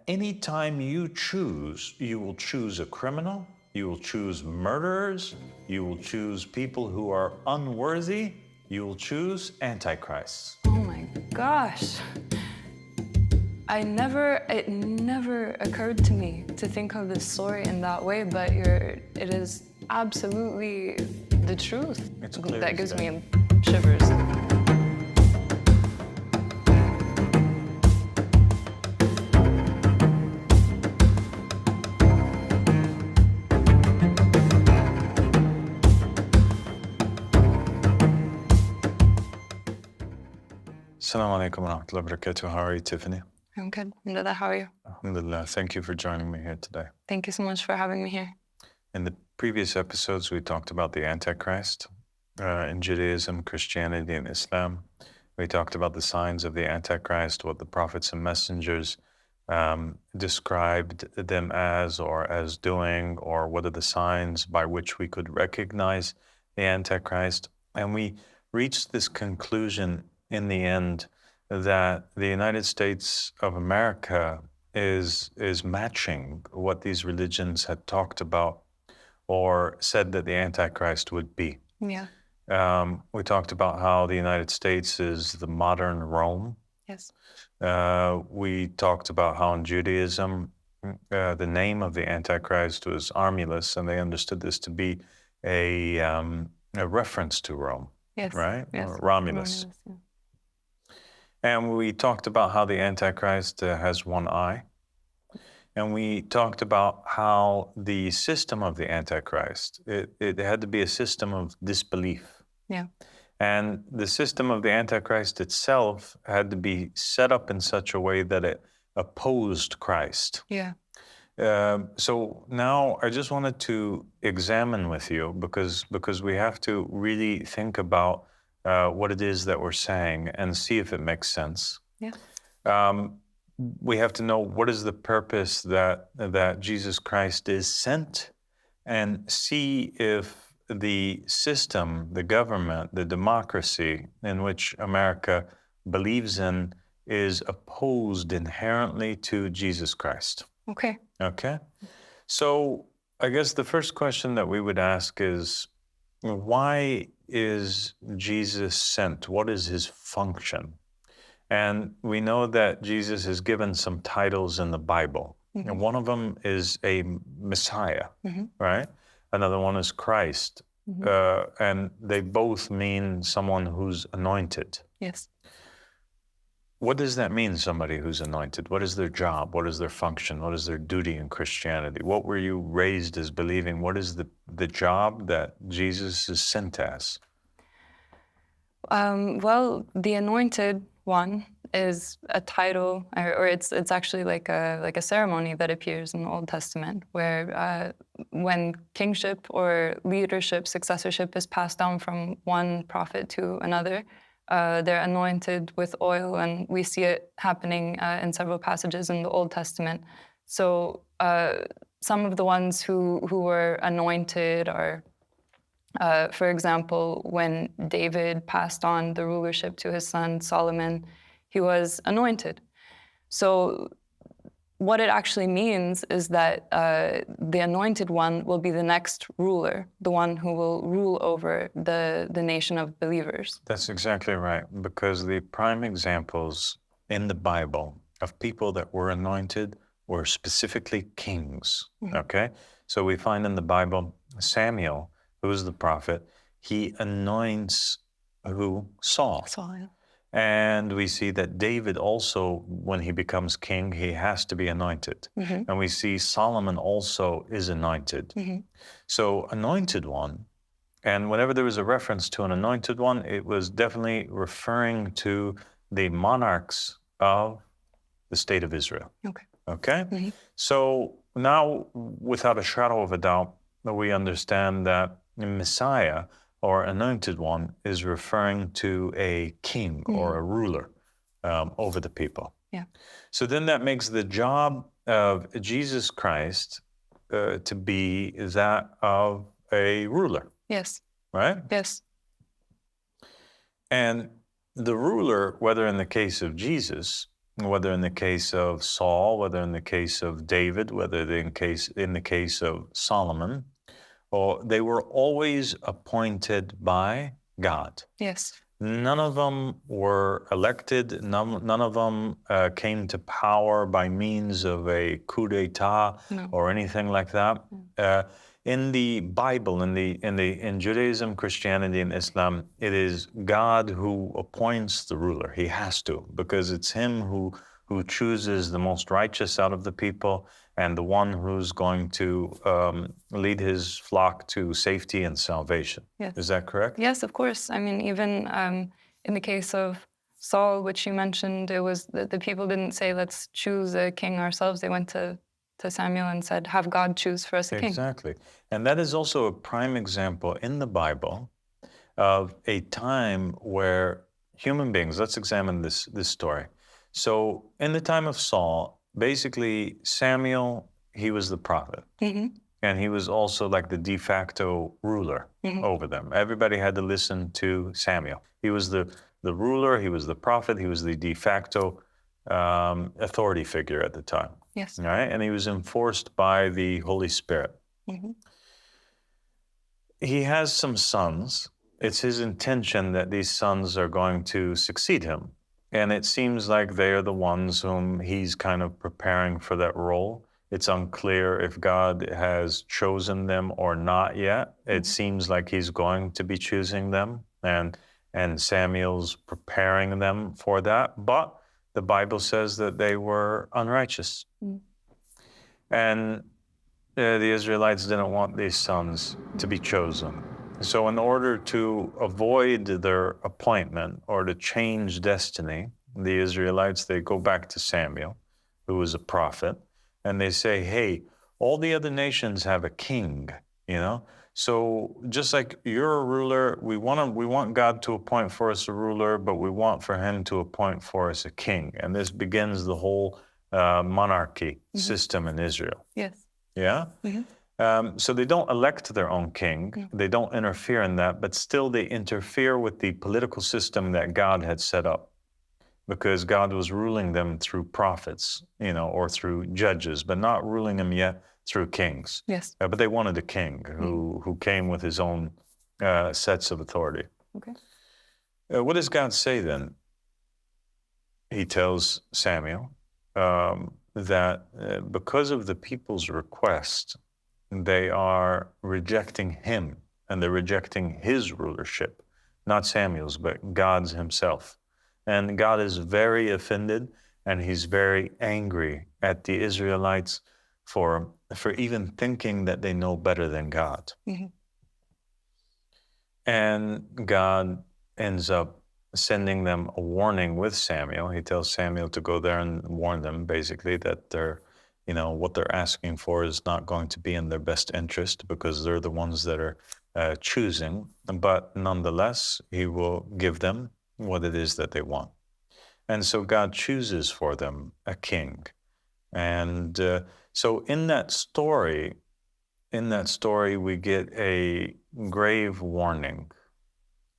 anytime you choose, you will choose a criminal, you will choose murderers, you will choose people who are unworthy, you will choose antichrists. Oh my gosh. It never occurred to me to think of this story in that way, but it is absolutely the truth. It's clear that as gives day. me shivers. Assalamu alaikum wa rahmatullahi wa barakatuh. How are you, Tiffany? I'm good. Alhamdulillah, how are you? Alhamdulillah. Thank you for joining me here today. Thank you so much for having me here. In the previous episodes, we talked about the Antichrist in Judaism, Christianity, and Islam. We talked about the signs of the Antichrist, what the prophets and messengers described them as or as doing, or what are the signs by which we could recognize the Antichrist. And we reached this conclusion in the end that the United States of America is matching what these religions had talked about or said that the Antichrist would be. Yeah. We talked about how the United States is the modern Rome. Yes. We talked about how in Judaism, the name of the Antichrist was Armulus, and they understood this to be a reference to Rome, Yes. right? Yes. Or Romulus. Yeah. And we talked about how the Antichrist has one eye. And we talked about how the system of the Antichrist, it had to be a system of disbelief. Yeah. And the system of the Antichrist itself had to be set up in such a way that it opposed Christ. Yeah. So now I just wanted to examine with you because we have to really think about what it is that we're saying and see if it makes sense. Yeah. We have to know what is the purpose that Jesus Christ is sent, and see if the system, the government, the democracy in which America believes in is opposed inherently to Jesus Christ. Okay. Okay? So I guess the first question that we would ask is, why is Jesus sent? What is his function? And we know that Jesus is given some titles in the Bible. Mm-hmm. And one of them is a Messiah, Mm-hmm. right? Another one is Christ. Mm-hmm. And they both mean someone who's anointed. Yes. What does that mean, somebody who's anointed? What is their job? What is their function? What is their duty in Christianity? What were you raised as believing? What is the job that Jesus is sent as? Well, the anointed one is a title, or it's actually like a ceremony that appears in the Old Testament, where when kingship or leadership, successorship is passed down from one prophet to another, they're anointed with oil, and we see it happening in several passages in the Old Testament. So some of the ones who were anointed are, for example, when David passed on the rulership to his son Solomon, he was anointed. So what it actually means is that the anointed one will be the next ruler, the one who will rule over the nation of believers. That's exactly right, because the prime examples in the Bible of people that were anointed were specifically kings, Mm-hmm. okay? So we find in the Bible Samuel, who is the prophet, he anoints who? Saul. Saul, yeah. And we see that David also, when he becomes king, he has to be anointed. Mm-hmm. And we see Solomon also is anointed. Mm-hmm. So anointed one, and whenever there was a reference to an anointed one, it was definitely referring to the monarchs of the state of Israel. Okay. Okay? Mm-hmm. So now, without a shadow of a doubt, we understand that Messiah, or anointed one, is referring to a king or a ruler over the people. Yeah. So then that makes the job of Jesus Christ to be that of a ruler, Yes. right? Yes. And the ruler, whether in the case of Jesus whether in the case of Saul, whether in the case of David, whether in the case of Solomon, or they were always appointed by God. Yes. None of them were elected. None of them came to power by means of a coup d'état No. or anything like that. In the Bible, in Judaism, Christianity, and Islam, it is God who appoints the ruler. He has to, because it's Him who chooses the most righteous out of the people and the one who's going to lead His flock to safety and salvation. Yes. Is that correct? Yes, of course. I mean, even in the case of Saul, which you mentioned, it was the people didn't say, let's choose a king ourselves. They went to Samuel and said, have God choose for us a king. Exactly. And that is also a prime example in the Bible of a time where human beings, let's examine this story. So in the time of Saul, basically Samuel, he was the prophet. Mm-hmm. And he was also like the de facto ruler over them. Everybody had to listen to Samuel. He was the ruler, he was the prophet, he was the de facto authority figure at the time. Yes. All right? And he was enforced by the Holy Spirit. Mm-hmm. He has some sons. It's his intention that these sons are going to succeed him. And it seems like they are the ones whom he's kind of preparing for that role. It's unclear if God has chosen them or not yet. It seems like he's going to be choosing them, and Samuel's preparing them for that. But the Bible says that they were unrighteous. And the Israelites didn't want these sons to be chosen. So in order to avoid their appointment or to change destiny, the Israelites, they go back to Samuel, who was a prophet, and they say, hey, all the other nations have a king, you know? So just like you're a ruler, we want God to appoint for us a ruler, but we want for him to appoint for us a king. And this begins the whole monarchy system in Israel. Yes. Yeah? So they don't elect their own king. No. They don't interfere in that, but still they interfere with the political system that God had set up, because God was ruling them through prophets, you know, or through judges, but not ruling them yet through kings. Yes. But they wanted a king who came with his own sets of authority. Okay. What does God say then? He tells Samuel that because of the people's request, they are rejecting him and they're rejecting his rulership, not Samuel's, but God's himself. And God is very offended and he's very angry at the Israelites for even thinking that they know better than God. And God ends up sending them a warning with Samuel. He tells Samuel to go there and warn them, basically, that they're, you know, what they're asking for is not going to be in their best interest, because they're the ones that are choosing. But nonetheless, he will give them what it is that they want. And so God chooses for them a king. And so in that story, we get a grave warning.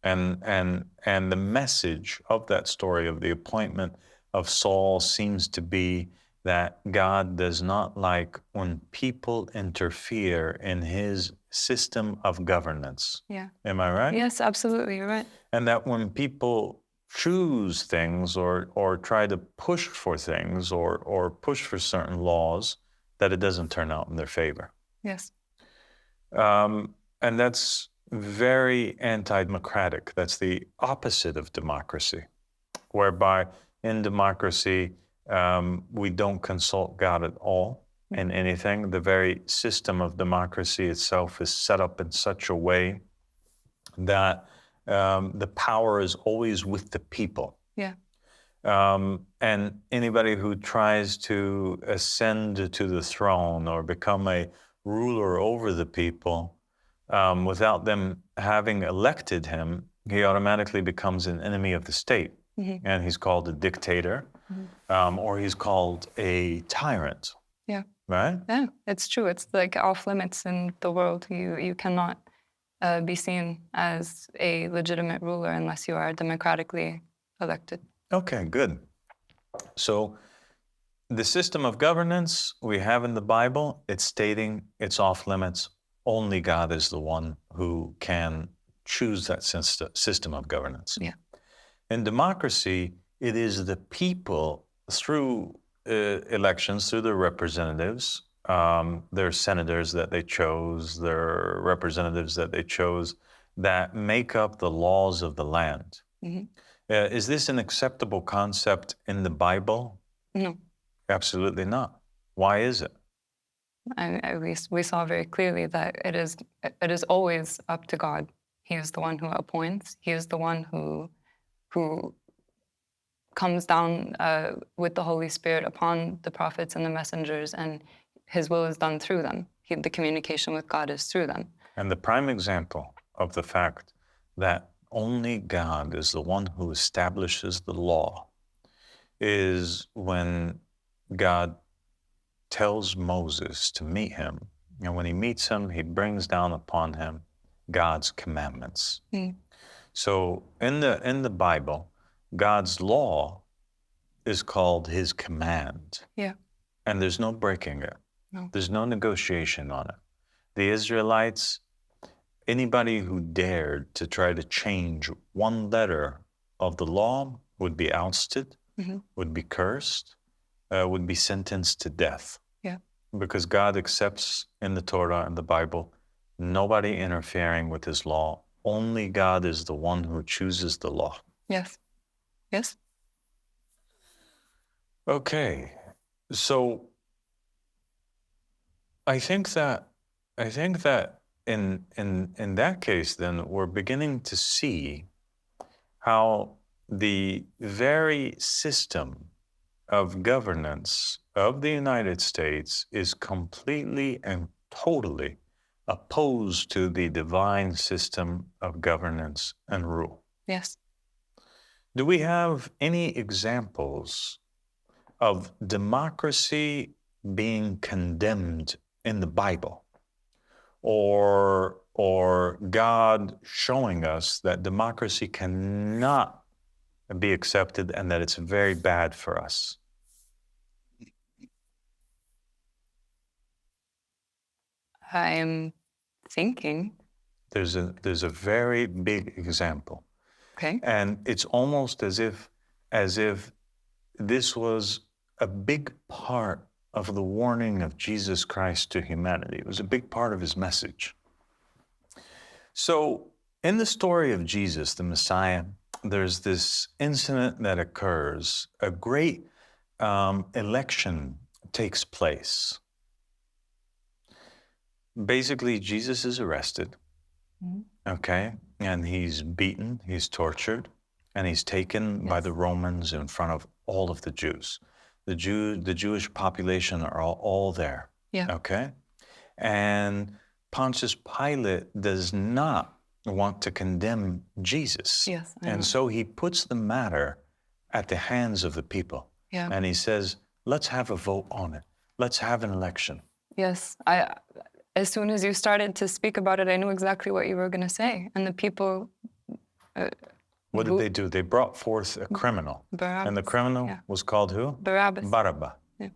And the message of that story, of the appointment of Saul, seems to be that God does not like when people interfere in his system of governance. Yeah. Am I right? Yes, absolutely. You're right. And that when people choose things or try to push for things or push for certain laws, that it doesn't turn out in their favor. Yes. And that's very anti-democratic. That's the opposite of democracy, whereby in democracy, we don't consult God at all in anything. The very system of democracy itself is set up in such a way that the power is always with the people. Yeah. And anybody who tries to ascend to the throne or become a ruler over the people, without them having elected him, he automatically becomes an enemy of the state. And he's called a dictator, or he's called a tyrant. Yeah. Right? Yeah, it's true. It's like off limits in the world. You cannot be seen as a legitimate ruler unless you are democratically elected. Okay, good. So the system of governance we have in the Bible, it's stating it's off limits. Only God is the one who can choose that system of governance. Yeah. In democracy, it is the people through elections, through their representatives, their senators that they chose, their representatives that they chose, that make up the laws of the land. Mhm. Is this an acceptable concept in the Bible? No. Absolutely not. Why is it? We saw very clearly that it is always up to God. He is the one who appoints. He is the one who comes down with the Holy Spirit upon the prophets and the messengers, and His will is done through them. The communication with God is through them. And the prime example of the fact that only God is the one who establishes the law is when God tells Moses to meet him. And when he meets him, he brings down upon him God's commandments. So in the Bible, God's law is called his command. Yeah. And there's no breaking it. No. There's no negotiation on it. The Israelites, anybody who dared to try to change one letter of the law would be ousted, would be cursed, would be sentenced to death. Yeah. Because God accepts in the Torah and the Bible nobody interfering with his law. Only God is the one who chooses the law. Yes. Yes. Okay. So I think that in that case, then we're beginning to see how the very system of governance of the United States is completely and totally opposed to the divine system of governance and rule. Yes. Do we have any examples of democracy being condemned in the Bible, or God showing us that democracy cannot be accepted and that it's very bad for us? I am thinking. There's a very big example. Okay. And it's almost as if this was a big part of the warning of Jesus Christ to humanity. It was a big part of his message. So in the story of Jesus, the Messiah, there's this incident that occurs. A great election takes place. Basically, Jesus is arrested, okay? And he's beaten, he's tortured, and he's taken by the Romans in front of all of the Jews. The Jewish population are all there, okay? And Pontius Pilate does not want to condemn Jesus. Yes, and so he puts the matter at the hands of the people. Yeah. And he says, let's have a vote on it. Let's have an election. Yes. As soon as you started to speak about it, I knew exactly what you were going to say. And the people... what did they do? They brought forth a criminal. Barabbas. And the criminal was called who? Barabbas. Barabbas. Yeah.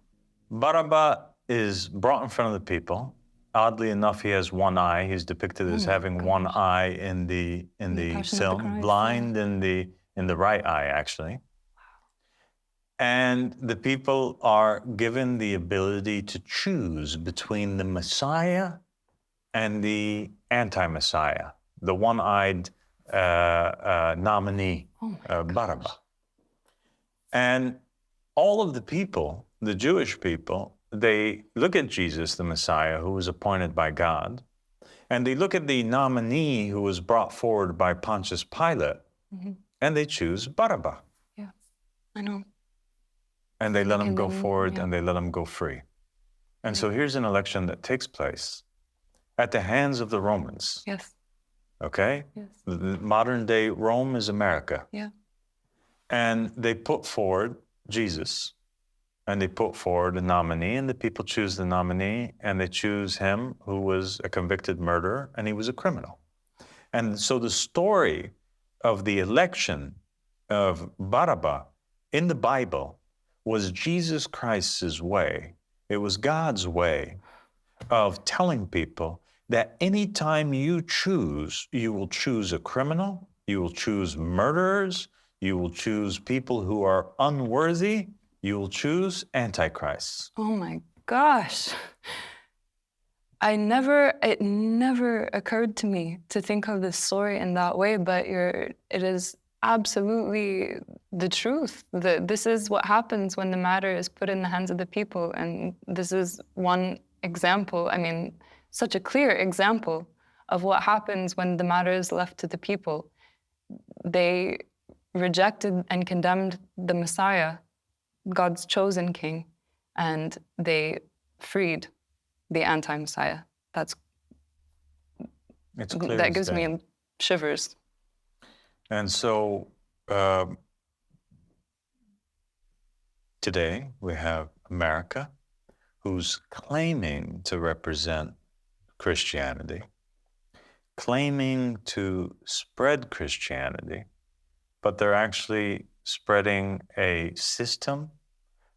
Barabbas is brought in front of the people. Oddly enough, he has one eye. He's depicted as having one eye in the film, blind in the right eye, actually. And the people are given the ability to choose between the Messiah and the anti-Messiah, the one-eyed nominee, Barabbas. And all of the people, the Jewish people, they look at Jesus, the Messiah, who was appointed by God, and they look at the nominee who was brought forward by Pontius Pilate, and they choose Barabbas. Yeah, I know. And they let him go forward, and they let him go free. And so here's an election that takes place at the hands of the Romans. Yes. Okay? Yes. The modern day Rome is America. Yeah. And they put forward Jesus, and they put forward a nominee, and the people choose the nominee, and they choose him who was a convicted murderer, and he was a criminal. And so the story of the election of Barabbas in the Bible was Jesus Christ's way. It was God's way of telling people that anytime you choose, you will choose a criminal, you will choose murderers, you will choose people who are unworthy, you will choose antichrists. Oh my gosh. It never occurred to me to think of this story in that way, but it is absolutely the truth. This is what happens when the matter is put in the hands of the people. And this is one example, I mean, such a clear example of what happens when the matter is left to the people. They rejected and condemned the Messiah, God's chosen king, and they freed the anti-Messiah. It's clear that as gives day. me shivers. And so today we have America, who's claiming to represent Christianity, claiming to spread Christianity, but they're actually spreading a system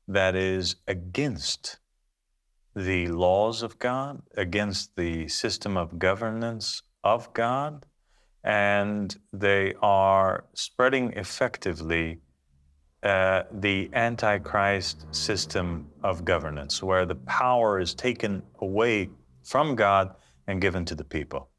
that is against the laws of God, against the system of governance of God, and they are spreading effectively the Antichrist system of governance, where the power is taken away from God and given to the people.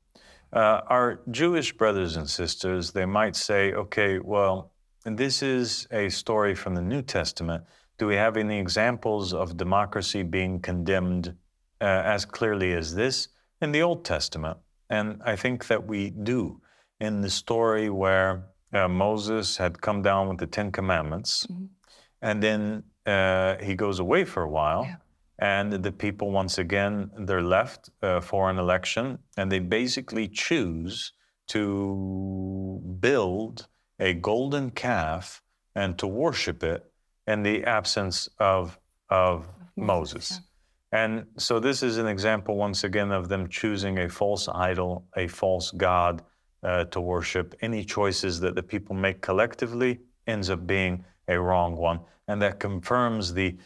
Our Jewish brothers and sisters, they might say, okay, well, this is a story from the New Testament. Do we have any examples of democracy being condemned as clearly as this in the Old Testament? And I think that we do. In the story where Moses had come down with the Ten Commandments, and then he goes away for a while, and the people, once again, they're left for an election, and they basically choose to build a golden calf and to worship it in the absence of Moses. And so this is an example, once again, of them choosing a false idol, a false god to worship. Any choices that the people make collectively ends up being a wrong one. And that confirms the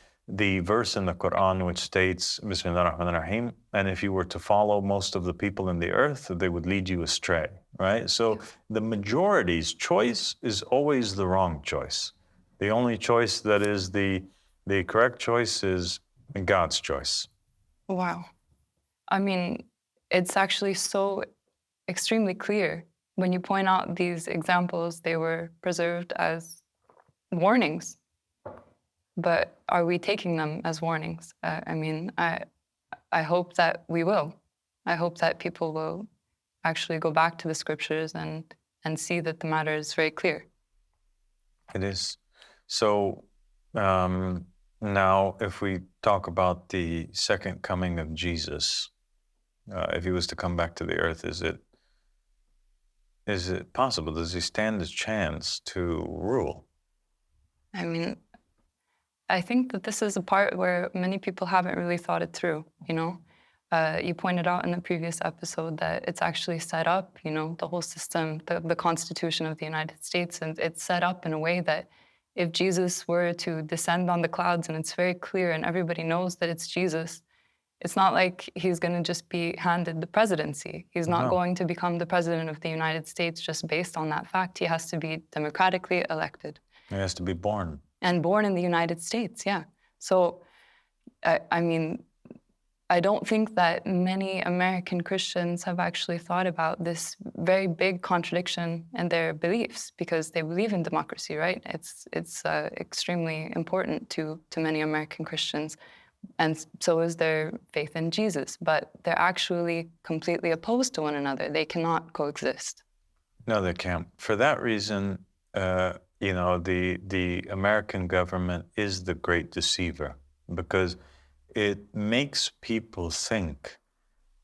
verse in the Quran which states, Bismillah ar-Rahman ar-Rahim, and if you were to follow most of the people in the earth, they would lead you astray, right? So the majority's choice is always the wrong choice. The only choice that is the correct choice is God's choice. Wow. I mean, it's actually so extremely clear. When you point out these examples, they were preserved as warnings. But are we taking them as warnings? I mean, I hope that we will. I hope that people will actually go back to the scriptures and see that the matter is very clear. It is. So now if we talk about the second coming of Jesus, if he was to come back to the earth, is it possible? Does he stand a chance to rule? I mean, I think that this is a part where many people haven't really thought it through, you know? You pointed out in the previous episode that it's actually set up, you know, the whole system, the Constitution of the United States, and it's set up in a way that if Jesus were to descend on the clouds, and it's very clear and everybody knows that it's Jesus, it's not like he's going to just be handed the presidency. He's not going to become the president of the United States just based on that fact. He has to be democratically elected. He has to be born. And born in the United States, yeah. So, I mean, I don't think that many American Christians have actually thought about this very big contradiction in their beliefs, because they believe in democracy, right? It's extremely important to many American Christians, and so is their faith in Jesus. But they're actually completely opposed to one another. They cannot coexist. No, they can't. For that reason, you know, the American government is the great deceiver, because it makes people think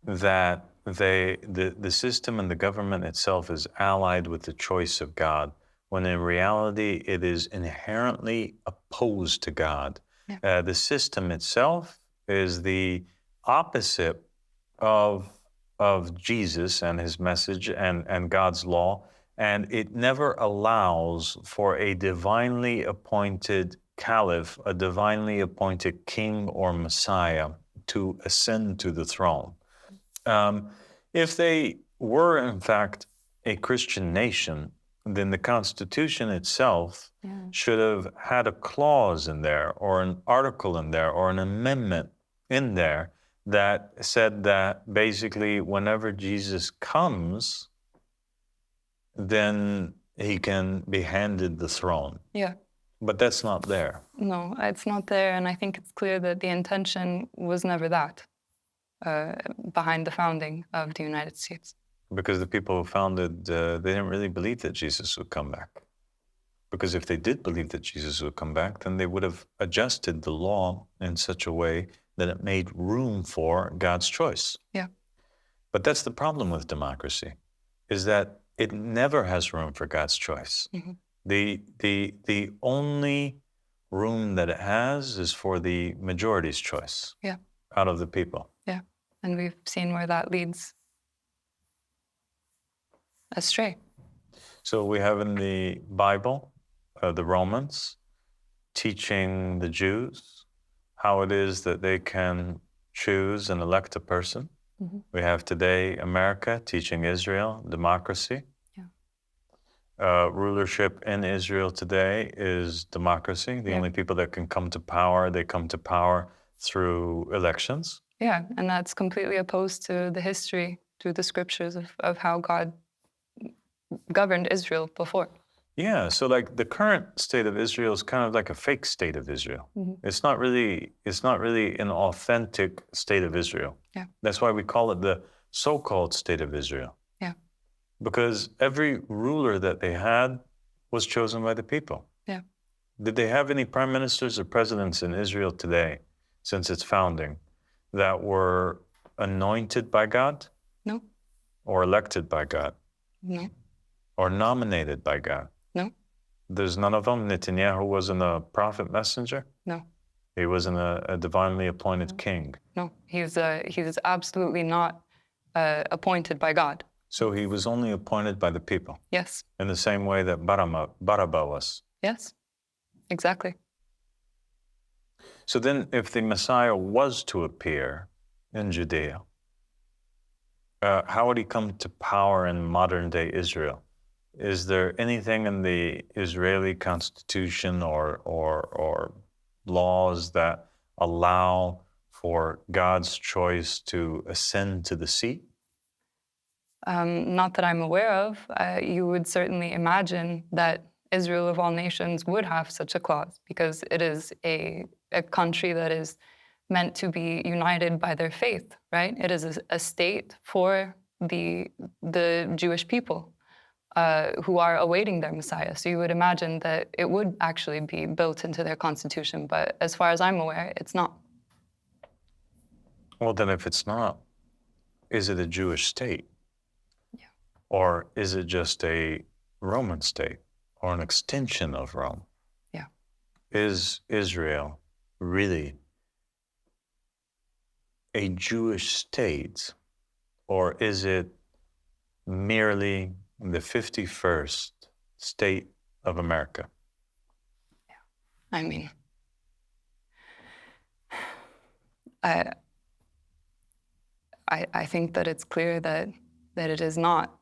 that the system and the government itself is allied with the choice of God, when in reality it is inherently opposed to God. Yeah. The system itself is the opposite of Jesus and his message and God's law, and it never allows for a divinely appointed caliph, a divinely appointed king or Messiah, to ascend to the throne. If they were, in fact, a Christian nation, then the Constitution itself should have had a clause in there, or an article in there, or an amendment in there that said that basically whenever Jesus comes, then he can be handed the throne. Yeah. But that's not there. No, it's not there, and I think it's clear that the intention was never that behind the founding of the United States. Because the people who founded, they didn't really believe that Jesus would come back. Because if they did believe that Jesus would come back, then they would have adjusted the law in such a way that it made room for God's choice. Yeah. But that's the problem with democracy, is that it never has room for God's choice. Mm-hmm. The only room that it has is for the majority's choice. Yeah. Out of the people. Yeah. And we've seen where that leads astray. So we have in the Bible, the Romans teaching the Jews how it is that they can choose and elect a person. Mm-hmm. We have today America teaching Israel democracy. Yeah. Rulership in Israel today is democracy. The only people that can come to power, they come to power through elections. Yeah, and that's completely opposed to the history, through the scriptures of how God governed Israel before. Yeah, so like the current state of Israel is kind of like a fake state of Israel. Mm-hmm. It's not really an authentic state of Israel. Yeah. That's why we call it the so-called state of Israel. Yeah. Because every ruler that they had was chosen by the people. Yeah. Did they have any prime ministers or presidents in Israel today, since its founding, that were anointed by God? No. Or elected by God? No. Or nominated by God? No. There's none of them? Netanyahu wasn't a prophet messenger? No. He wasn't a divinely appointed king? No. He was absolutely not appointed by God. So he was only appointed by the people? Yes. In the same way that Barabbas was? Yes. Exactly. So then if the Messiah was to appear in Judea, how would he come to power in modern-day Israel? Is there anything in the Israeli constitution or laws that allow for God's choice to ascend to the seat? Not that I'm aware of. You would certainly imagine that Israel of all nations would have such a clause, because it is a country that is meant to be united by their faith, right? It is a state for the Jewish people who are awaiting their Messiah. So you would imagine that it would actually be built into their constitution, but as far as I'm aware, it's not. Well, then if it's not, is it a Jewish state? Yeah. Or is it just a Roman state or an extension of Rome? Yeah. Is Israel really a Jewish state, or is it merely the 51st state of America? Yeah. I mean, I think that it's clear that it is not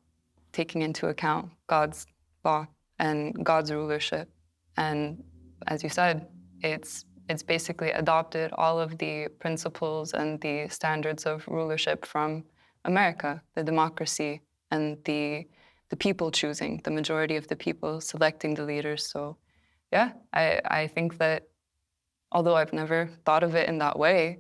taking into account God's law and God's rulership. And as you said, it's basically adopted all of the principles and the standards of rulership from America, the democracy and the people choosing, the majority of the people selecting the leaders. So yeah, I think that although I've never thought of it in that way,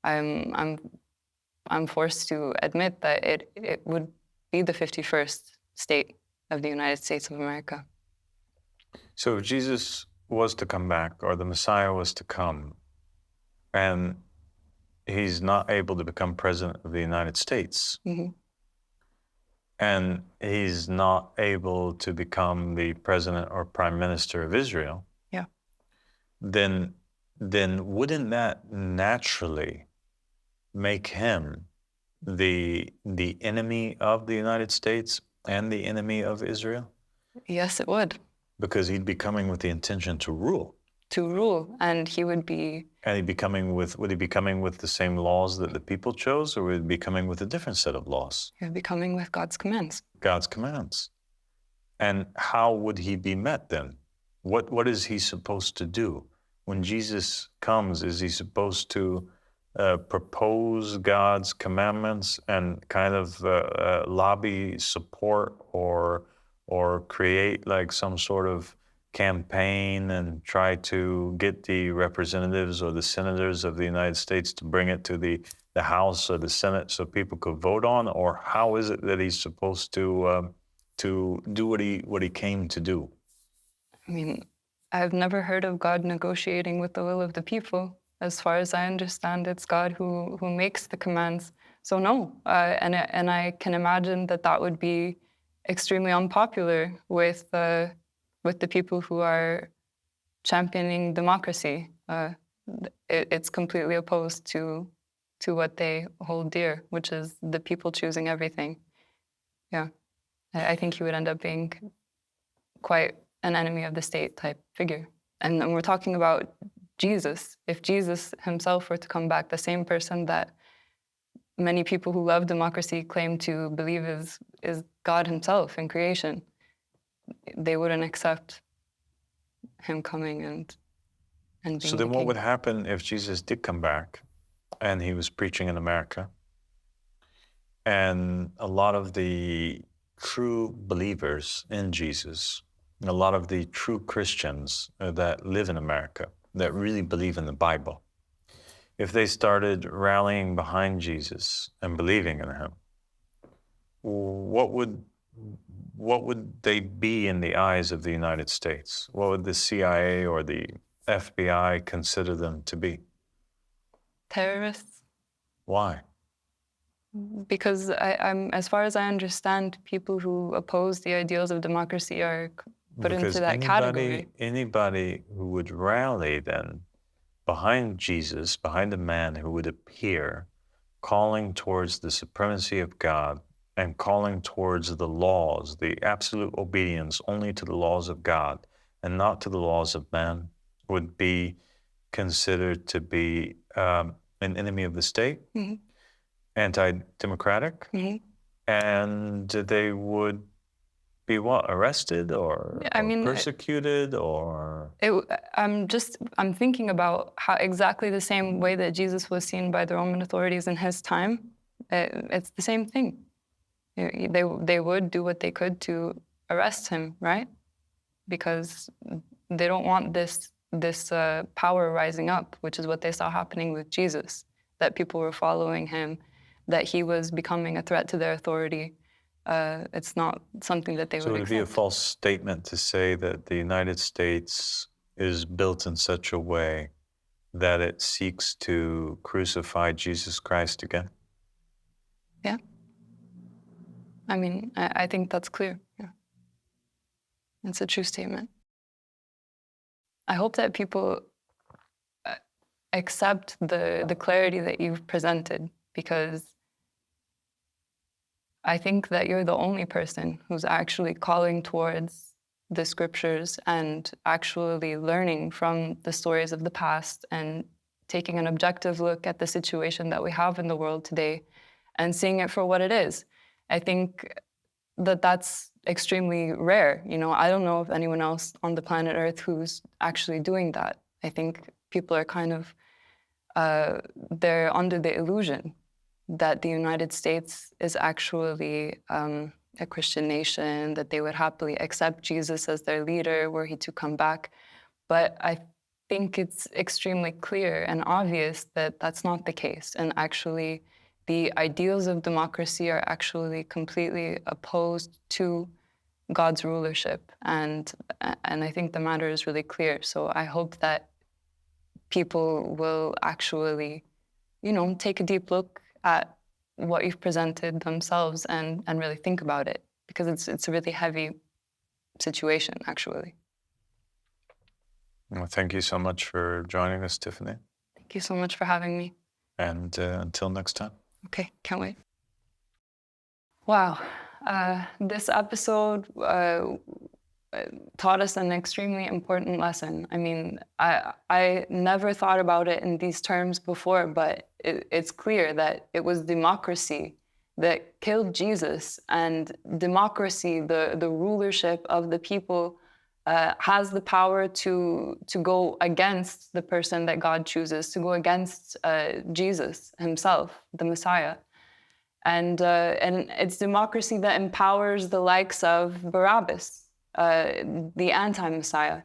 I'm forced to admit that it would be the 51st state of the United States of America. So if Jesus was to come back, or the Messiah was to come, and he's not able to become president of the United States, Mm-hmm. and he's not able to become the president or prime minister of Israel, Yeah. then wouldn't that naturally make him the enemy of the United States and the enemy of Israel? Yes, it would. Because he'd be coming with the intention to rule. to rule, and he would be. And would he be coming with the same laws that the people chose, or would he be coming with a different set of laws? He would be coming with God's commands. God's commands. And how would he be met then? What is he supposed to do? When Jesus comes, is he supposed to propose God's commandments and kind of lobby support or create like some sort of campaign and try to get the representatives or the senators of the United States to bring it to the House or the Senate so people could vote on? Or how is it that he's supposed to do what he came to do? I mean, I've never heard of God negotiating with the will of the people. As far as I understand, it's God who makes the commands. So no, and I can imagine that would be extremely unpopular with the people who are championing democracy. It's completely opposed to what they hold dear, which is the people choosing everything. Yeah, I think he would end up being quite an enemy of the state type figure. And we're talking about Jesus. If Jesus himself were to come back, the same person that many people who love democracy claim to believe is God himself in creation, they wouldn't accept him coming and being So then the what king. would happen if Jesus did come back and he was preaching in America, and a lot of the true believers in Jesus, a lot of the true Christians that live in America, that really believe in the Bible, if they started rallying behind Jesus and believing in him, what would they be in the eyes of the United States? What would the CIA or the FBI consider them to be? Terrorists? Why? Because I'm, as far as I understand, people who oppose the ideals of democracy are put into that category. Anybody who would rally then behind Jesus, behind a man who would appear calling towards the supremacy of God and calling towards the laws, the absolute obedience only to the laws of God and not to the laws of man, would be considered to be an enemy of the state, Mm-hmm. anti-democratic, Mm-hmm. and they would be what, arrested or persecuted or? I'm thinking about how exactly the same way that Jesus was seen by the Roman authorities in his time. It's the same thing. They would do what they could to arrest him, right? Because they don't want this power rising up, which is what they saw happening with Jesus, that people were following him, that he was becoming a threat to their authority. It's not something that they would accept. So would it be a false statement to say that the United States is built in such a way that it seeks to crucify Jesus Christ again? Yeah. I mean, I think that's clear. Yeah. It's a true statement. I hope that people accept the clarity that you've presented, because I think that you're the only person who's actually calling towards the scriptures and actually learning from the stories of the past and taking an objective look at the situation that we have in the world today and seeing it for what it is. I think that that's extremely rare. You know, I don't know of anyone else on the planet Earth who's actually doing that. I think people are kind of, they're under the illusion that the United States is actually a Christian nation, that they would happily accept Jesus as their leader were he to come back. But I think it's extremely clear and obvious that that's not the case. And actually, the ideals of democracy are actually completely opposed to God's rulership. And I think the matter is really clear. So I hope that people will actually, you know, take a deep look at what you've presented themselves and really think about it, because it's a really heavy situation, actually. Well, thank you so much for joining us, Tiffany. Thank you so much for having me. And until next time. Okay, can't wait. Wow. This episode taught us an extremely important lesson. I mean, I never thought about it in these terms before, but it's clear that it was democracy that killed Jesus, and democracy, the rulership of the people, has the power to go against the person that God chooses, to go against Jesus himself, the Messiah. And it's democracy that empowers the likes of Barabbas, the anti-Messiah.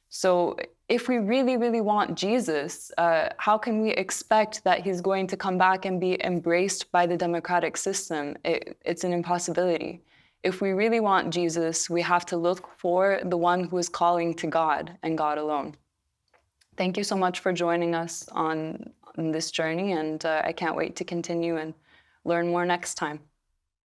So if we really, really want Jesus, how can we expect that he's going to come back and be embraced by the democratic system? It's an impossibility. If we really want Jesus, we have to look for the one who is calling to God and God alone. Thank you so much for joining us on this journey, and I can't wait to continue and learn more next time.